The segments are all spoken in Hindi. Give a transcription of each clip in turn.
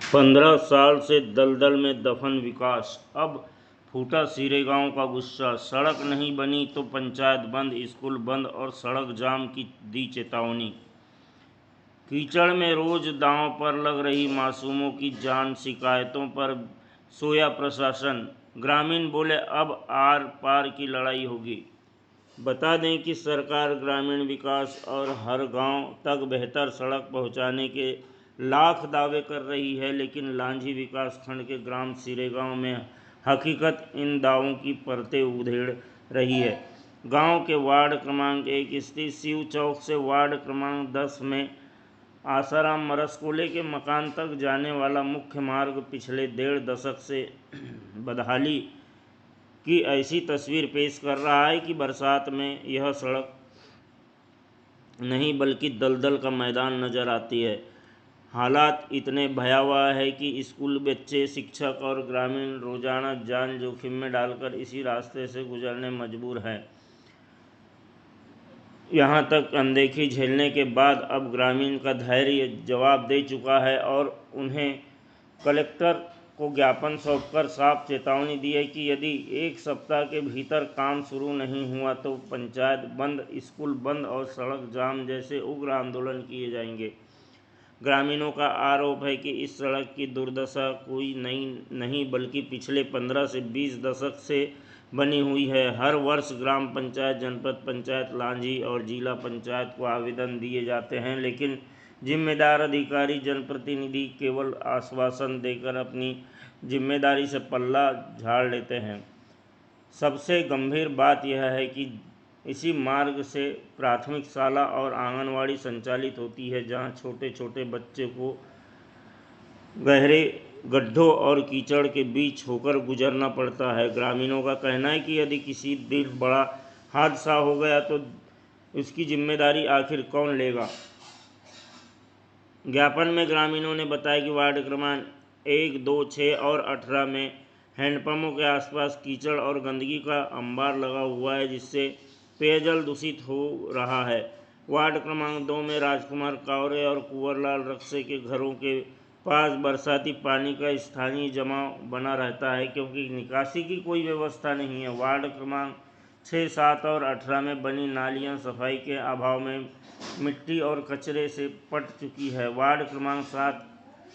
15 साल से दलदल में दफन विकास, अब फूटा सिरेगांव का गुस्सा। सड़क नहीं बनी तो पंचायत बंद, स्कूल बंद और सड़क जाम की दी चेतावनी। कीचड़ में रोज दांव पर लग रही मासूमों की जान, शिकायतों पर सोया प्रशासन। ग्रामीण बोले अब आर पार की लड़ाई होगी। बता दें कि सरकार ग्रामीण विकास और हर गांव तक बेहतर सड़क पहुंचाने के लाख दावे कर रही है, लेकिन लांझी विकास खंड के ग्राम सिरेगांव में हकीकत इन दावों की परतें उधेड़ रही है। गांव के वार्ड क्रमांक 1 स्थित शिव चौक से वार्ड क्रमांक 10 में आसाराम मरसकोले के मकान तक जाने वाला मुख्य मार्ग पिछले 1.5 दशक से बदहाली की ऐसी तस्वीर पेश कर रहा है कि बरसात में यह सड़क नहीं बल्कि दलदल का मैदान नजर आती है। हालात इतने भयावह है कि स्कूल बच्चे, शिक्षक और ग्रामीण रोजाना जान जोखिम में डालकर इसी रास्ते से गुजरने मजबूर हैं। यहाँ तक अनदेखी झेलने के बाद अब ग्रामीण का धैर्य जवाब दे चुका है और उन्हें कलेक्टर को ज्ञापन सौंपकर साफ चेतावनी दी है कि यदि 1 सप्ताह के भीतर काम शुरू नहीं हुआ तो पंचायत बंद, स्कूल बंद और सड़क जाम जैसे उग्र आंदोलन किए जाएंगे। ग्रामीणों का आरोप है कि इस सड़क की दुर्दशा कोई नई नहीं बल्कि पिछले 15 से 20 दशक से बनी हुई है। हर वर्ष ग्राम पंचायत, जनपद पंचायत, लांझी और जिला पंचायत को आवेदन दिए जाते हैं, लेकिन जिम्मेदार अधिकारी, जनप्रतिनिधि केवल आश्वासन देकर अपनी जिम्मेदारी से पल्ला झाड़ लेते हैं। सबसे गंभीर बात यह है कि इसी मार्ग से प्राथमिक शाला और आंगनवाड़ी संचालित होती है, जहां छोटे छोटे बच्चे को गहरे गड्ढों और कीचड़ के बीच होकर गुजरना पड़ता है। ग्रामीणों का कहना है कि यदि किसी दिन बड़ा हादसा हो गया तो इसकी जिम्मेदारी आखिर कौन लेगा। ज्ञापन में ग्रामीणों ने बताया कि वार्ड क्रमांक 1, 2, 6 और 18 में हैंडपंपों के आसपास कीचड़ और गंदगी का अंबार लगा हुआ है, जिससे पेयजल दूषित हो रहा है। वार्ड क्रमांक 2 में राजकुमार कावरे और कुंवरलाल रक्से के घरों के पास बरसाती पानी का स्थानीय जमाव बना रहता है, क्योंकि निकासी की कोई व्यवस्था नहीं है। वार्ड क्रमांक 6, 7 और 18 में बनी नालियां सफाई के अभाव में मिट्टी और कचरे से पट चुकी है। वार्ड क्रमांक 7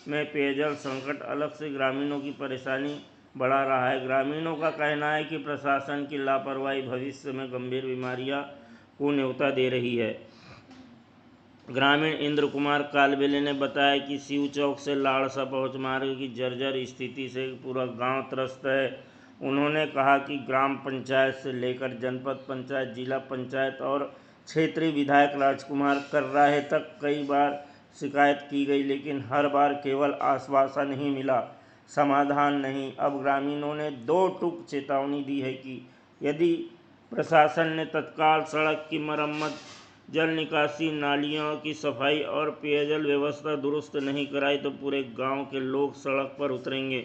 में पेयजल संकट अलग से ग्रामीणों की परेशानी बढ़ा रहा है। ग्रामीणों का कहना है कि प्रशासन की लापरवाही भविष्य में गंभीर बीमारियां को न्योता दे रही है। ग्रामीण इंद्र कुमार कालबेले ने बताया कि शिव चौक से लाड़सा पहुंच मार्ग की जर्जर स्थिति से पूरा गांव त्रस्त है। उन्होंने कहा कि ग्राम पंचायत से लेकर जनपद पंचायत, जिला पंचायत और क्षेत्रीय विधायक राजकुमार कर्राहे तक कई बार शिकायत की गई, लेकिन हर बार केवल आश्वासन ही मिला, समाधान नहीं। अब ग्रामीणों ने 2 टूक चेतावनी दी है कि यदि प्रशासन ने तत्काल सड़क की मरम्मत, जल निकासी, नालियों की सफाई और पेयजल व्यवस्था दुरुस्त नहीं कराई तो पूरे गांव के लोग सड़क पर उतरेंगे।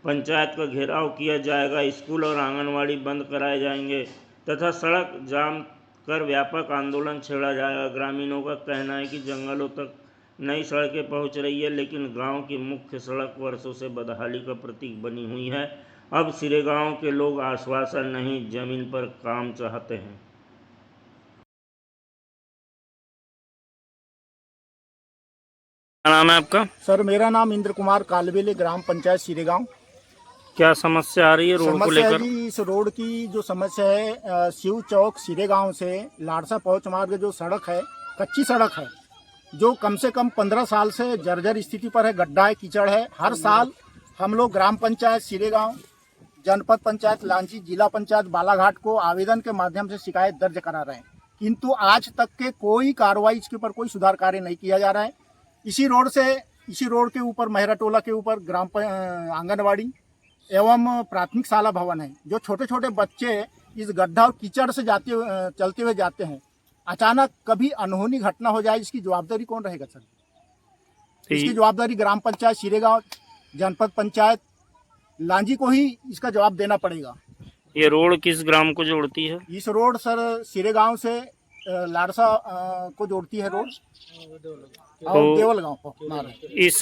पंचायत का घेराव किया जाएगा, स्कूल और आंगनवाड़ी बंद कराए जाएंगे तथा सड़क जाम कर व्यापक आंदोलन छेड़ा जाएगा। ग्रामीणों का कहना है कि जंगलों तक नई सड़कें पहुंच रही है, लेकिन गांव की मुख्य सड़क वर्षों से बदहाली का प्रतीक बनी हुई है। अब सिरेगांव के लोग आश्वासन नहीं, जमीन पर काम चाहते हैं। क्या नाम है आपका? सर, मेरा नाम इंद्र कुमार कालबेले, ग्राम पंचायत सिरेगांव। क्या समस्या आ रही है रोड को समस्या है लेकर? जी, इस रोड की जो समस्या है, शिव चौक सिरेगांव से लाड़सा पहुंच मार्ग जो सड़क है, कच्ची सड़क है, जो कम से कम 15 साल से जर्जर स्थिति पर है। गड्ढा है, कीचड़ है। हर साल हम लोग ग्राम पंचायत सिरेगांव, जनपद पंचायत लांची, जिला पंचायत बालाघाट को आवेदन के माध्यम से शिकायत दर्ज करा रहे हैं, किंतु आज तक के कोई कार्रवाई, इसके ऊपर कोई सुधार कार्य नहीं किया जा रहा है। इसी रोड के ऊपर, मेहरा टोला के ऊपर आंगनवाड़ी एवं प्राथमिक शाला भवन है। जो छोटे छोटे बच्चे इस गड्ढा और कीचड़ से चलते हुए जाते हैं, अचानक कभी अनहोनी घटना हो जाए, इसकी जवाबदारी कौन रहेगा सर? इसकी जवाबदारी ग्राम पंचायत सिरेगांव, जनपद पंचायत लांजी को ही इसका जवाब देना पड़ेगा। ये रोड किस ग्राम को जोड़ती है? इस रोड सर सिरेगांव से लाड़सा को जोड़ती है रोड, और देवल गांव को। इस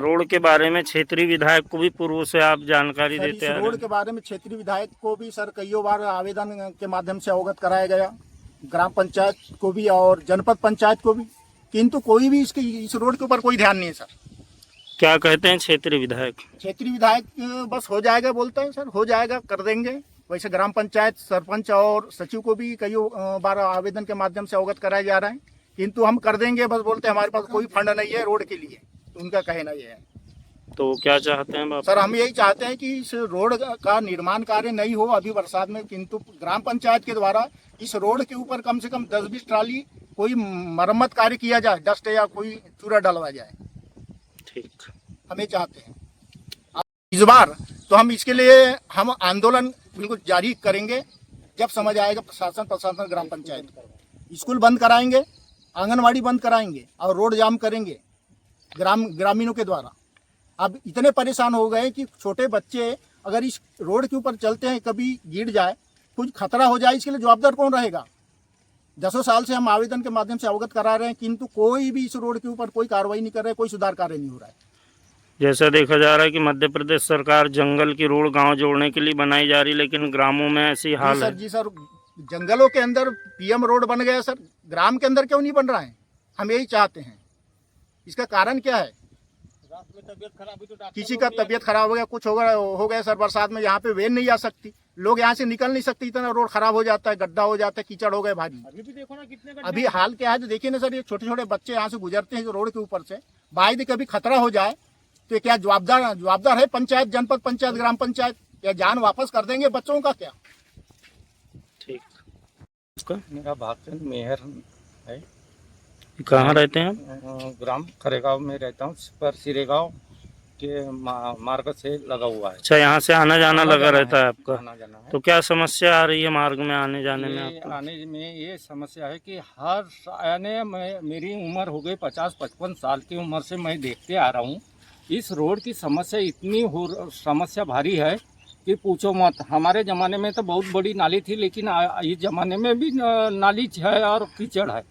रोड रोड के बारे में क्षेत्रीय विधायक को भी पूर्व से आप जानकारी सर, देते इस हैं? रोड के बारे में क्षेत्रीय विधायक को भी सर कईयों बार आवेदन के माध्यम से अवगत कराया गया, ग्राम पंचायत को भी और जनपद पंचायत को भी, किंतु कोई भी इस रोड के ऊपर कोई ध्यान नहीं है सर। क्या कहते हैं क्षेत्रीय विधायक? क्षेत्रीय विधायक बस हो जाएगा बोलते हैं सर, हो जाएगा, कर देंगे। वैसे ग्राम पंचायत सरपंच और सचिव को भी कईयों बार आवेदन के माध्यम से अवगत कराया जा रहा है, किंतु हम कर देंगे बस बोलते हैं, हमारे पास कोई फंड नहीं है रोड के लिए, तो उनका कहना ये है। तो क्या चाहते हैं आप? सर हम यही चाहते हैं कि इस रोड का निर्माण कार्य नहीं हो अभी बरसात में, किंतु ग्राम पंचायत के द्वारा इस रोड के ऊपर कम से कम 10-20 ट्राली कोई मरम्मत कार्य किया जाए, डस्ट या कोई चूरा डलवा जाए। ठीक, हम ये चाहते हैं। इस बार तो हम इसके लिए हम आंदोलन बिल्कुल जारी करेंगे, जब समझ आएगा प्रशासन ग्राम पंचायत स्कूल बंद कराएंगे, आंगनवाड़ी बंद कराएंगे और रोड जाम करेंगे ग्रामीणों के द्वारा। अब इतने परेशान हो गए कि छोटे बच्चे अगर इस रोड के ऊपर चलते हैं, कभी गिर जाए, कुछ खतरा हो जाए, इसके लिए जवाबदार कौन रहेगा? 10 साल से हम आवेदन के माध्यम से अवगत करा रहे हैं, किंतु कोई भी इस रोड के ऊपर कोई कार्रवाई नहीं कर रहा है, कोई सुधार कार्य नहीं हो रहा है। जैसा देखा जा रहा है कि मध्य प्रदेश सरकार जंगल की रोड गांव जोड़ने के लिए बनाई जा रही, लेकिन ग्रामों में ऐसी हाल है। जी सर, जंगलों के अंदर पीएम रोड बन गया सर, ग्राम के अंदर क्यों नहीं बन रहा है? हम यही चाहते हैं। इसका कारण क्या है? किसी का तबीयत खराब हो गया, कुछ हो गया सर, बरसात में यहाँ पे वेन नहीं आ सकती, लोग यहाँ से निकल नहीं सकते, इतना रोड खराब हो जाता है, गड्ढा हो जाता है, कीचड़ हो गए भारी। अभी भी देखो ना कितने अभी हाल क्या है, तो देखिए ना सर, ये छोटे छोटे बच्चे यहाँ से गुजरते हैं रोड के ऊपर से, बाई कभी खतरा हो जाए तो क्या जवाबदार है पंचायत, जनपद पंचायत, ग्राम पंचायत? या जान वापस कर देंगे बच्चों का क्या? ठीक, मेरा भागचंद मेहर है। कहाँ रहते हैं आप? ग्राम खरेगांव में रहता हूँ, पर सिरेगांव के मार्ग से लगा हुआ है। अच्छा, यहाँ से आना जाना लगा रहता है आपका? आना जाना है। तो क्या समस्या आ रही है मार्ग में आने जाने में आपको? आने में ये समस्या है कि हर यानी मेरी उम्र हो गई 50-55 साल की उम्र से मैं देखते आ रहा हूँ, इस रोड की समस्या इतनी समस्या भारी है कि पूछो मत। हमारे ज़माने में तो बहुत बड़ी नाली थी, लेकिन इस ज़माने में भी नाली है और कीचड़ है।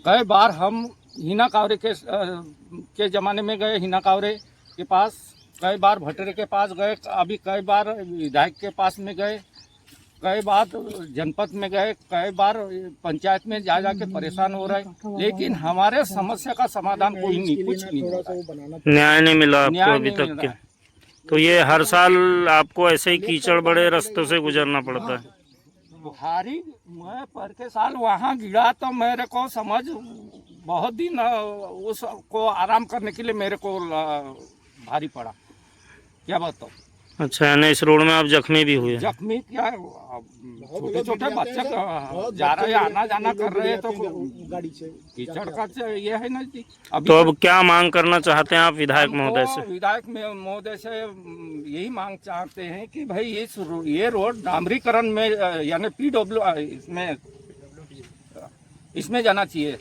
कई बार हम हिना कावरे के ज़माने में गए, हिना कावरे के पास, कई बार भटरे के पास गए, अभी कई बार विधायक के पास में गए, कई बार जनपद में गए, कई बार पंचायत में जा के परेशान हो रहे, लेकिन हमारे समस्या का समाधान कोई नहीं, कुछ नहीं हो रहा है। न्याय नहीं मिला आपको अभी तक के? तो ये हर साल आपको ऐसे ही कीचड़ बड़े रास्तों से गुजरना पड़ता है? भारी, मैं पर के साल वहाँ गिरा तो मेरे को समझ बहुत दिन उसको आराम करने के लिए मेरे को भारी पड़ा, क्या बताओ। अच्छा, यानी इस रोड में आप जख्मी भी हुए? जख्मी क्या, छोटे छोटे बच्चे जा रहे, आना जाना कर रहे हैं, तो गाड़ी से कीचड़ का ये है ना जी। तो अब क्या मांग करना चाहते हैं आप विधायक महोदय से? विधायक महोदय से यही मांग चाहते हैं कि भाई ये रोड डामरीकरण में यानी PW इसमें जाना चाहिए,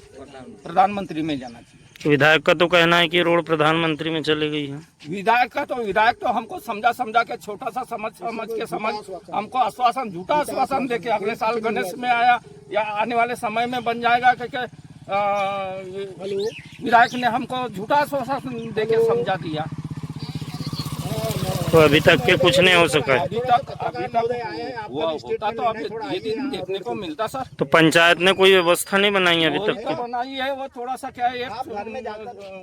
प्रधानमंत्री में जाना चाहिए। विधायक का तो कहना है कि रोड प्रधानमंत्री में चली गई है। विधायक तो हमको समझा के छोटा सा समझ के हमको आश्वासन, झूठा आश्वासन देके अगले साल गणेश में आया या आने वाले समय में बन जाएगा, क्योंकि विधायक ने हमको झूठा आश्वासन देके समझा दिया। तो अभी तक के कुछ नहीं हो सका है? अभी तक वो होता तो अभी ये दिन देखने को मिलता सर। तो पंचायत ने कोई व्यवस्था नहीं बनाई अभी तक? तो बनाई है, वो थोड़ा सा क्या है,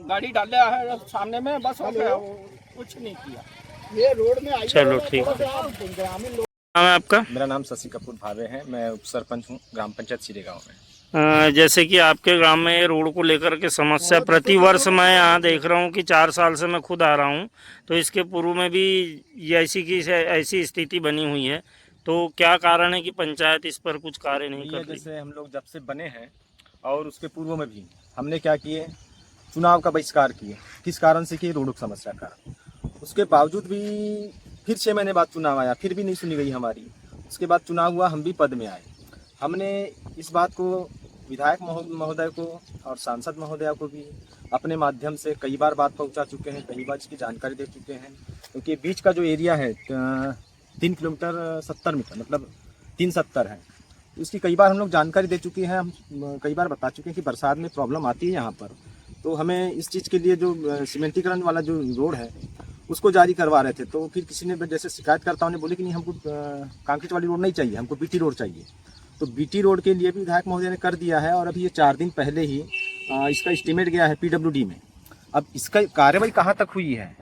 गाड़ी डाले है सामने में, बस हो गया, कुछ नहीं किया। ये रोड में चलो ठीक है। नाम है आपका? मेरा नाम शशि कपूर भावे है, मैं उप सरपंच हूँ ग्राम पंचायत सिरेगांव में। जैसे कि आपके ग्राम में ये रोड को लेकर के समस्या प्रति वर्ष मैं यहाँ देख रहा हूँ कि 4 साल से मैं खुद आ रहा हूँ, तो इसके पूर्व में भी ऐसी स्थिति बनी हुई है। तो क्या कारण है कि पंचायत इस पर कुछ कार्य नहीं कर रही? जैसे हम लोग जब से बने हैं और उसके पूर्व में भी हमने क्या किए, चुनाव का बहिष्कार किए। किस कारण से किए? रोड की समस्या का। उसके बावजूद भी फिर 6 महीने बाद चुनाव आया, फिर भी नहीं सुनी गई हमारी। उसके बाद चुनाव हुआ, हम भी पद में आए। हमने इस बात को विधायक महोदय को और सांसद महोदय को भी अपने माध्यम से कई बार बात पहुंचा चुके हैं, कई बार इसकी जानकारी दे चुके हैं, क्योंकि बीच का जो एरिया है 3 किलोमीटर 70 मीटर, मतलब 370 है। इसकी कई बार हम लोग जानकारी दे चुके हैं, हम कई बार बता चुके हैं कि बरसात में प्रॉब्लम आती है यहाँ पर। तो हमें इस चीज़ के लिए जो सीमेंटीकरण वाला जो रोड है उसको जारी करवा रहे थे। तो फिर किसी ने जैसे शिकायतकर्ताओं ने बोले कि नहीं, हमको कंक्रीट वाली रोड नहीं चाहिए, हमको बीटी रोड चाहिए। तो बीटी रोड के लिए भी विधायक महोदय ने कर दिया है और अभी ये 4 दिन पहले ही इसका एस्टीमेट गया है PWD में। अब इसका कार्रवाई कहाँ तक हुई है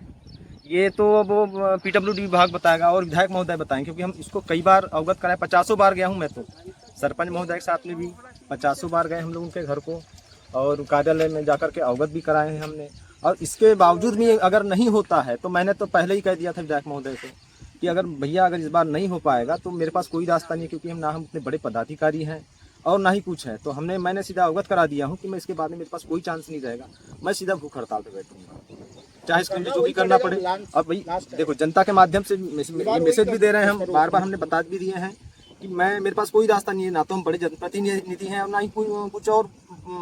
ये तो वो PWD विभाग बताएगा और विधायक महोदय बताएंगे, क्योंकि हम इसको कई बार अवगत कराए। 50 बार गया हूँ मैं, तो सरपंच महोदय के साथ में भी 50 बार गए हम लोग उनके घर को और कार्यालय में जाकर के अवगत भी कराए हैं हमने। और इसके बावजूद भी अगर नहीं होता है तो मैंने तो पहले ही कह दिया था विधायक महोदय से कि अगर भैया अगर इस बार नहीं हो पाएगा तो मेरे पास कोई रास्ता नहीं है, क्योंकि हम इतने बड़े पदाधिकारी हैं और ना ही कुछ है। तो मैंने सीधा अवगत करा दिया हूँ कि मैं इसके बाद में मेरे पास कोई चांस नहीं रहेगा, मैं सीधा भूख हड़ताल पर बैठूंगा, चाहे इसके लिए जो भी करना पड़े। अब भाई देखो, जनता के माध्यम से मैसेज भी दे रहे हैं हम, बार बार हमने बता भी दिए हैं कि मेरे पास कोई रास्ता नहीं है, ना तो हम बड़े जनप्रतिनिधि हैं और ना ही कोई कुछ और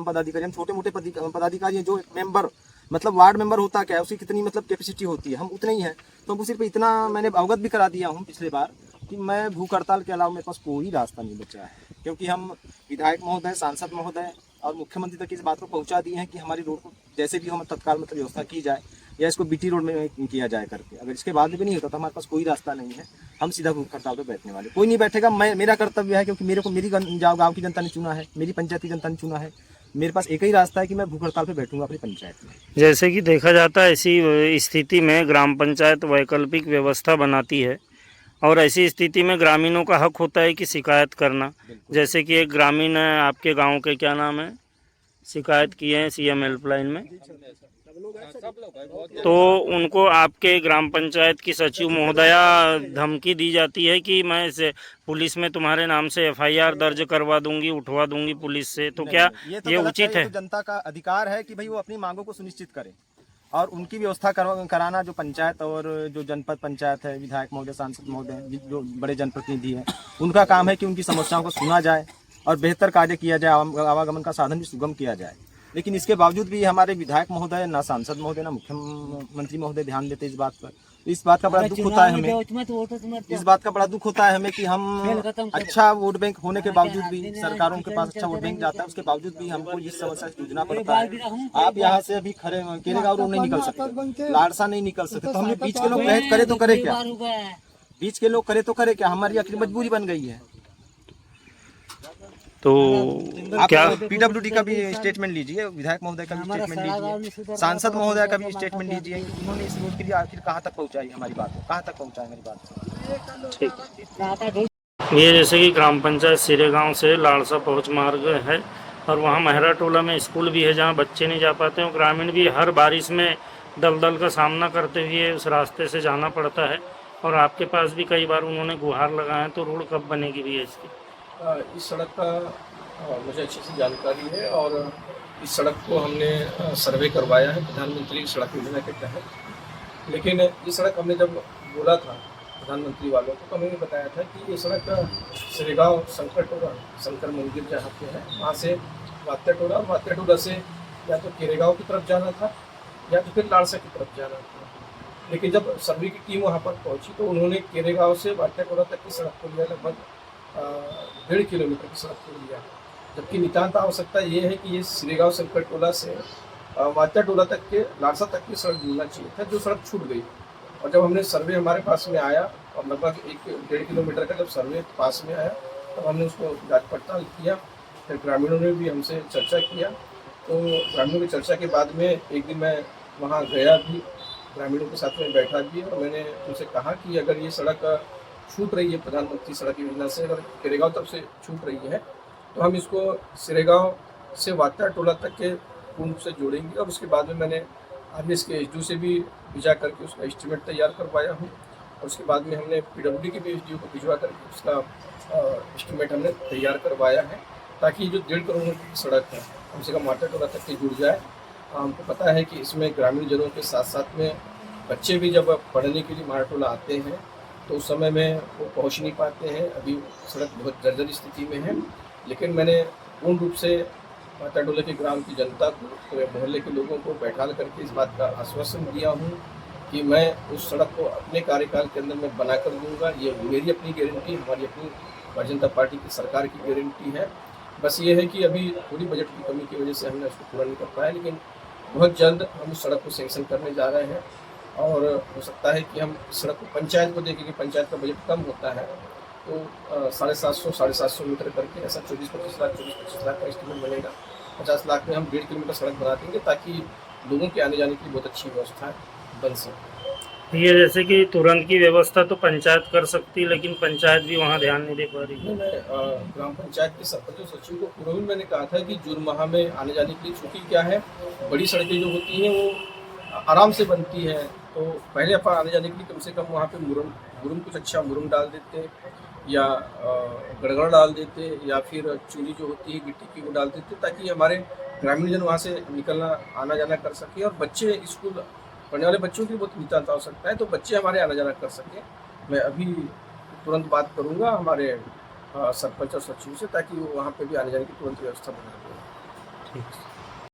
पदाधिकारी। हम छोटे मोटे पदाधिकारी हैं। जो मेंबर मतलब वार्ड मेंबर होता क्या है, उसकी कितनी मतलब कैपेसिटी होती है, हम उतने ही हैं। तो हमको सिर्फ इतना मैंने अवगत भी करा दिया हूँ पिछले बार कि मैं भूख हड़ताल के अलावा मेरे पास कोई रास्ता नहीं बचा है, क्योंकि हम विधायक महोदय, सांसद महोदय और मुख्यमंत्री तक इस बात को पहुँचा दिए हैं कि हमारी रोड को जैसे भी हम तत्काल मतलब व्यवस्था की जाए या इसको बीटी रोड में किया जाए करके। अगर इसके बाद भी नहीं होता तो हमारे पास कोई रास्ता नहीं है, हम सीधा भूख हड़ताल पर बैठने वाले। कोई नहीं बैठेगा, मेरा कर्तव्य है, क्योंकि मेरे को मेरी गाँव की जनता ने चुना है, मेरी पंचायत की जनता ने चुना है। मेरे पास एक ही रास्ता है कि मैं भूख हड़ताल पर बैठूंगा अपनी पंचायत में। जैसे कि देखा जाता है ऐसी स्थिति में ग्राम पंचायत वैकल्पिक व्यवस्था बनाती है और ऐसी स्थिति में ग्रामीणों का हक होता है कि शिकायत करना। जैसे कि एक ग्रामीण है आपके गांव के, क्या नाम है, शिकायत किए हैं CM हेल्पलाइन में, तो उनको आपके ग्राम पंचायत की सचिव महोदया धमकी दी जाती है कि मैं इसे पुलिस में तुम्हारे नाम से FIR दर्ज करवा दूंगी, उठवा दूंगी पुलिस से। तो क्या ये उचित है? तो जनता का अधिकार है कि भाई वो अपनी मांगों को सुनिश्चित करे और उनकी व्यवस्था कराना जो पंचायत और जो जनपद पंचायत है, विधायक महोदय, सांसद महोदय, जो बड़े जनप्रतिनिधि हैं, उनका काम है कि उनकी समस्याओं को सुना जाए और बेहतर कार्य किया जाए, आवागमन का साधन भी सुगम किया जाए। लेकिन इसके बावजूद भी हमारे विधायक महोदय, ना सांसद महोदय, ना मुख्यमंत्री महोदय ध्यान देते इस बात पर। इस बात का बड़ा दुख होता है हमें, इस बात का बड़ा दुख होता है हमें कि हम अच्छा वोट बैंक होने के बावजूद भी, सरकारों के पास अच्छा वोट बैंक जाता है, उसके बावजूद भी हमको इस समस्या से जूझना पड़ता है। आप यहाँ से अभी खड़े केरेगांव रोड नहीं निकल सकते, लाड़सा नहीं निकल सकते, तो हमने बीच के लोग करे तो करे क्या, बीच के लोग करे तो करे क्या, हमारी आखिर मजबूरी बन गई है। तो क्या PWD का भी स्टेटमेंट लीजिए, विधायक महोदय का भी स्टेटमेंट लीजिए, सांसद महोदय का भी स्टेटमेंट लीजिए, उन्होंने इस रोड के लिए आखिर कहाँ तक पहुँचाई हमारी बात को, कहाँ तक पहुँचाई हमारी बात। ठीक, ये जैसे कि ग्राम पंचायत सिरेगांव से लाड़सा पहुँच मार्ग है और वहाँ महरा टोला में स्कूल भी है जहाँ बच्चे नहीं जा पाते हैं। ग्रामीण भी हर बारिश में दलदल का सामना करते हुए उस रास्ते से जाना पड़ता है और आपके पास भी कई बार उन्होंने गुहार लगाए हैं। तो रोड कब बनेगी भी है इसकी? इस सड़क का मुझे अच्छी सी जानकारी है और इस सड़क को हमने सर्वे करवाया है प्रधानमंत्री सड़क योजना के तहत। लेकिन ये सड़क हमने जब बोला था प्रधानमंत्री वालों को तो हमें बताया था कि ये सड़क सिरेगांव शंकर टोला, शंकर मंदिर जहाँ पे है, वहाँ से वात्या टोला, वात्या टोला से या तो केरेगांव की तरफ जाना था या तो फिर लाड़सा की तरफ जाना था। लेकिन जब सर्वे की टीम वहाँ पर पहुँची तो उन्होंने केरेगांव से वात्या टोला तक की सड़क को लिया, लगभग 1.5 किलोमीटर की सड़क को लिया, जबकि नितांत आवश्यकता ये है कि ये सिरेगांव शंकर टोला से वात्या टोला तक के लाड़सा तक की सड़क जुड़ना चाहिए था, जो सड़क छूट गई। और जब हमने सर्वे हमारे पास में आया और लगभग 1-1.5 किलोमीटर का जब सर्वे पास में आया तब हमने उसको जांच पड़ताल किया। फिर ग्रामीणों ने भी हमसे चर्चा किया, तो ग्रामीणों की चर्चा के बाद में एक दिन मैं वहाँ गया भी, ग्रामीणों के साथ में बैठा भी और मैंने उनसे कहा कि अगर ये सड़क छूट रही है प्रधानमंत्री सड़क योजना से, अगर केरेगांव तक से छूट रही है तो हम इसको सिरेगांव से वात्या टोला तक के पूर्ण रूप से जोड़ेंगे। और उसके बाद में मैंने RVS के SDO से भी भिजा करके उसका एस्टीमेट तैयार करवाया हूँ और उसके बाद में हमने PWD के भी SDO को भिजवा करके उसका एस्टीमेट हमने तैयार करवाया है, ताकि जो 1.5 किलोमीटर की सड़क है कम से कम वात्या टोला तक की जुड़ जाए। हमको पता है कि इसमें ग्रामीण जनों के साथ साथ में बच्चे भी जब पढ़ने के लिए महरा टोला आते हैं तो उस समय में वो पहुंच नहीं पाते हैं। अभी सड़क बहुत जर्जर स्थिति में है, लेकिन मैंने पूर्ण रूप से वात्या टोला के ग्राम की जनता को, पूरे मोहल्ले के लोगों को बैठा करके इस बात का आश्वासन दिया हूँ कि मैं उस सड़क को अपने कार्यकाल के अंदर में बना कर दूँगा। ये मेरी अपनी गारंटी, हमारी अपनी भारतीय जनता पार्टी की सरकार की गारंटी है। बस ये है कि अभी थोड़ी बजट की कमी की वजह से हमने उसको पूरा नहीं कर पाया, लेकिन बहुत जल्द हम उस सड़क को सैंक्शन करने जा रहे हैं। और हो सकता है कि हम इस सड़क को पंचायत को देखें कि पंचायत का बजट कम होता है, तो 750 मीटर करके ऐसा 24-25 लाख का एस्टिमेट बनेगा। 50 लाख में हम 1.5 किलोमीटर सड़क बना देंगे ताकि लोगों के आने जाने की बहुत अच्छी व्यवस्था बन सके। ये जैसे कि तुरंत की व्यवस्था तो पंचायत कर सकती, लेकिन पंचायत भी वहाँ ध्यान नहीं दे पा रही है। मैं ग्राम पंचायत के सरपंच और सचिव को पूर्व में मैंने कहा था कि जून माह में आने जाने के लिए, चूँकि क्या है बड़ी सड़कें जो होती हैं वो आराम से बनती है, तो पहले अपन आने जाने के लिए कम से कम वहाँ पे मुरम कुछ अच्छा मुरम डाल देते या गड़गड़ डाल देते या फिर चूनी जो होती है गिट्टी की वो डाल देते, ताकि हमारे ग्रामीण जन वहाँ से निकलना आना जाना कर सके और बच्चे स्कूल पढ़ने वाले बच्चों की बहुत नितांत आवश्यकता है, तो बच्चे हमारे आना जाना कर सकें। मैं अभी तुरंत बात करूँगा हमारे सरपंच और सचिव से ताकि वो वहाँ पे भी आने जाने की तुरंत व्यवस्था बना दें। ठीक।